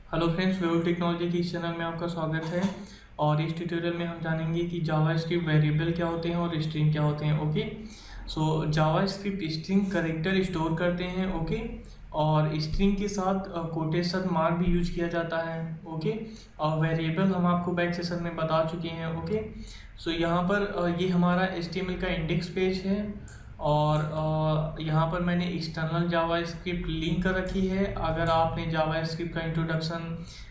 Hello friends, web technology की इस channel में आपका स्वागत है। और इस ट्यूटोरियल में हम जानेंगे कि जावास्क्रिप्ट वेरिएबल क्या होते हैं और स्ट्रिंग क्या होते हैं। ओके, सो जावास्क्रिप्ट स्ट्रिंग कैरेक्टर स्टोर करते हैं। ओके, और स्ट्रिंग के साथ कोटेशन मार्क भी यूज किया जाता है। ओके, और वेरिएबल हम आपको बैक सेशन में बता चुके हैं। ओके, सो यहाँ पर ये हमारा HTML का इंडेक्स पेज है और यहाँ पर मैंने एक्सटर्नल जावास्क्रिप्ट लिंक कर रखी है। अगर आपने जावास्क्रिप्ट का इंट्रोडक्शन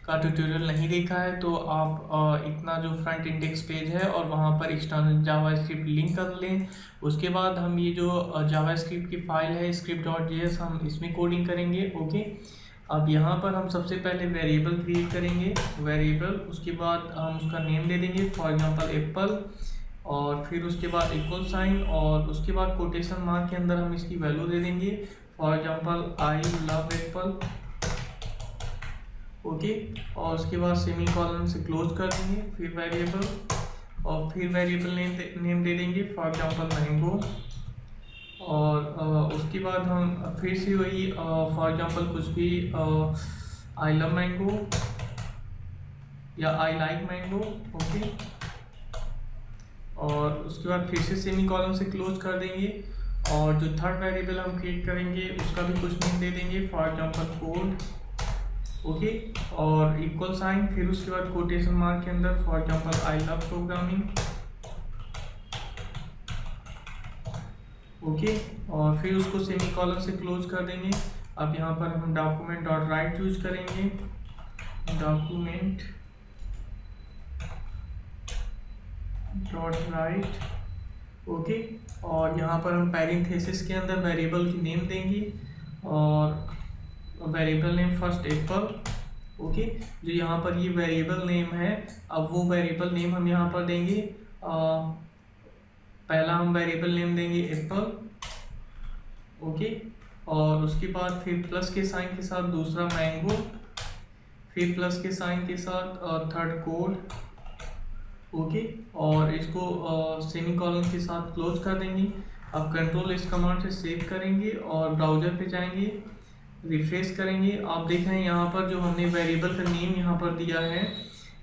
का ट्यूटोरियल नहीं देखा है तो आप इतना जो फ्रंट इंडेक्स पेज है और वहाँ पर एक्सटर्नल जावास्क्रिप्ट लिंक कर लें। उसके बाद हम ये जो जावास्क्रिप्ट की फाइल है script.js हम इसमें कोडिंग करेंगे। ओके, अब यहाँ पर हम सबसे पहले वेरिएबल क्रिएट करेंगे। वेरिएबल, उसके बाद हम उसका नेम दे देंगे, फॉर एग्जांपल एप्पल, और फिर उसके बाद इक्वल साइन, और उसके बाद कोटेशन मार्क के अंदर हम इसकी वैल्यू दे देंगे, for example I love Apple. Okay, और उसके बाद सेमी कॉलन से क्लोज कर देंगे, फिर वेरिएबल, और फिर वेरिएबल नेम दे देंगे, फॉर एग्जांपल मैंगो। और उसके बाद हम फिर से वही फॉर एग्जांपल कुछ भी आई लव मैंगो या आई लाइक मैंगो। ओके, और उसके बाद फिर से सेमी कॉलम से क्लोज कर देंगे, और जो थर्ड वेरिएबल हम क्रिएट करेंगे उसका भी कुछ नेम दे देंगे, फॉर एग्जांपल कोड। ओके, और इक्वल साइन, फिर उसके बाद कोटेशन मार्क के अंदर, for example I love programming. Okay, और फिर उसको सेमी कॉलम से क्लोज कर देंगे। अब यहाँ पर हम डॉक्यूमेंट डॉट राइट यूज करेंगे, डॉक्यूमेंट डॉट राइट। ओके, और यहाँ पर हम पैरेंथेसिस के अंदर वेरिएबल की नेम देंगे, और variable name first Apple. Okay, जो यहाँ पर ये वेरिएबल नेम है, अब वो वेरिएबल नेम हम यहाँ पर देंगे। पहला हम वेरिएबल नेम देंगे एप्पल। ओके, और उसके बाद फिर प्लस के साइन के साथ दूसरा मैंगो, फिर प्लस के साइन के साथ थर्ड कोड। ओके, और इसको सेमी कॉलन के साथ क्लोज कर देंगे। अब कंट्रोल इस कमांड से सेव करेंगे और ब्राउजर पे जाएंगे, रिफ्रेश करेंगे। आप देख रहे हैं यहाँ पर जो हमने वेरिएबल का नेम यहाँ पर दिया है,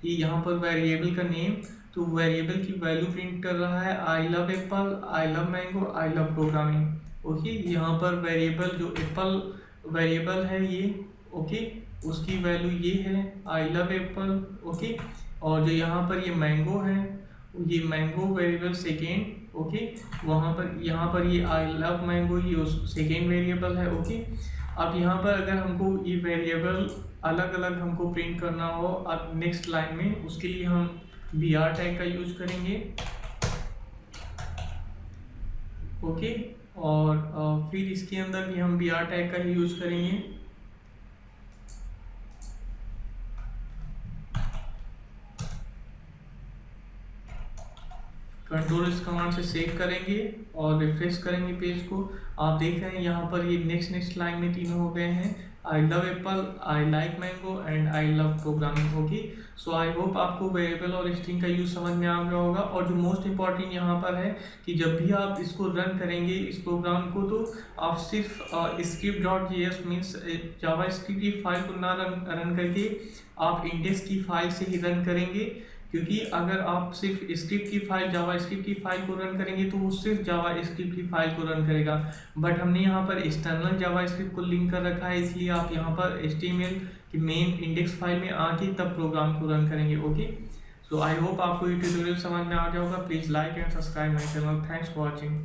ये यहाँ पर वेरिएबल का नेम, तो वेरिएबल की वैल्यू प्रिंट कर रहा है I love Apple, I love mango, I love programming. Okay, यहाँ पर वेरिएबल जो एप्पल वेरिएबल है ये, ओके, उसकी वैल्यू ये है आई लव एप्पल। ओके, और जो यहाँ पर ये मैंगो है, ये मैंगो वेरिएबल सेकेंड। ओके, वहाँ पर यहाँ पर ये आई लव मैंगो, ये उस सेकेंड वेरिएबल है। ओके, अब यहाँ पर अगर हमको ये वेरिएबल अलग अलग हमको प्रिंट करना हो अब नेक्स्ट लाइन में, उसके लिए हम br टैग का यूज करेंगे। ओके, और फिर इसके अंदर भी हम br टैग का ही यूज करेंगे। कंट्रोल इस कमांड से सेव करेंगे और रिफ्रेश करेंगे पेज को। आप देख रहे हैं यहाँ पर ये नेक्स्ट लाइन में तीनों हो गए हैं, I love Apple, I like mango and I love programming. होगी, सो आई होप आपको वेरिएबल और स्ट्रिंग का यूज समझ में आ गया होगा। और जो मोस्ट इंपॉर्टेंट यहाँ पर है कि जब भी आप इसको रन करेंगे इस प्रोग्राम को, तो आप सिर्फ script.js मीन्स जावास्क्रिप्ट की फाइल को ना रन करके आप इंडेक्स की फाइल से ही रन करेंगे, क्योंकि अगर आप सिर्फ स्क्रिप्ट की फाइल जावास्क्रिप्ट की फाइल को रन करेंगे तो वो सिर्फ जावास्क्रिप्ट की फाइल को रन करेगा। बट हमने यहाँ पर एक्सटर्नल जावास्क्रिप्ट को लिंक कर रखा है, इसलिए आप यहाँ पर HTML की मेन इंडेक्स फाइल में आके तब प्रोग्राम को रन करेंगे। ओके, सो आई होप आपको ये ट्यूटोरियल समझ में आ गया होगा। Please like and subscribe my channel. Thanks for watching.